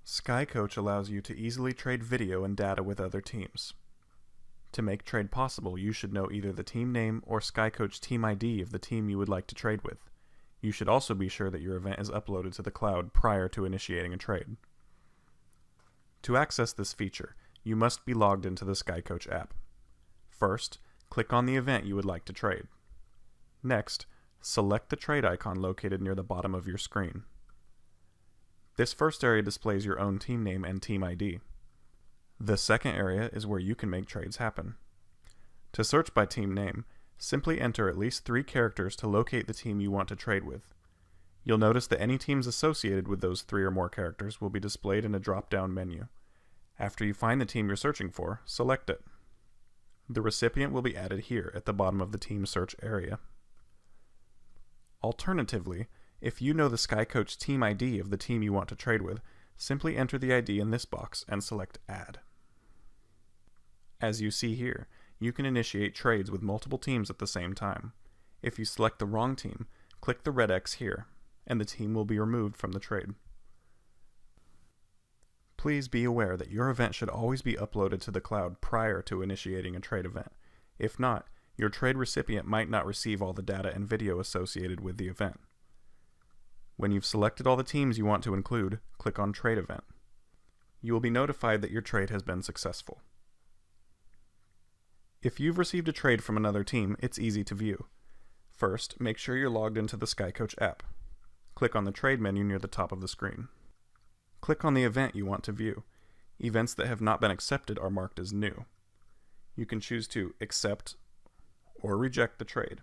SkyCoach allows you to easily trade video and data with other teams. To make trade possible, you should know either the team name or SkyCoach team ID of the team you would like to trade with. You should also be sure that your event is uploaded to the cloud prior to initiating a trade. To access this feature, you must be logged into the SkyCoach app. First, click on the event you would like to trade. Next, select the trade icon located near the bottom of your screen. This first area displays your own team name and team ID. The second area is where you can make trades happen. To search by team name, simply enter at least 3 characters to locate the team you want to trade with. You'll notice that any teams associated with those 3 or more characters will be displayed in a drop-down menu. After you find the team you're searching for, select it. The recipient will be added here at the bottom of the team search area. Alternatively, if you know the SkyCoach team ID of the team you want to trade with, simply enter the ID in this box and select Add. As you see here, you can initiate trades with multiple teams at the same time. If you select the wrong team, click the red X here, and the team will be removed from the trade. Please be aware that your event should always be uploaded to the cloud prior to initiating a trade event. If not, your trade recipient might not receive all the data and video associated with the event. When you've selected all the teams you want to include, click on Trade Event. You will be notified that your trade has been successful. If you've received a trade from another team, it's easy to view. First, make sure you're logged into the SkyCoach app. Click on the Trade menu near the top of the screen. Click on the event you want to view. Events that have not been accepted are marked as new. You can choose to accept or reject the trade,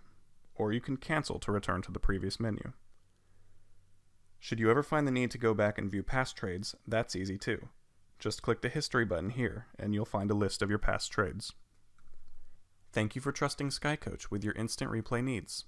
or you can cancel to return to the previous menu. Should you ever find the need to go back and view past trades, that's easy too. Just click the History button here, and you'll find a list of your past trades. Thank you for trusting SkyCoach with your instant replay needs.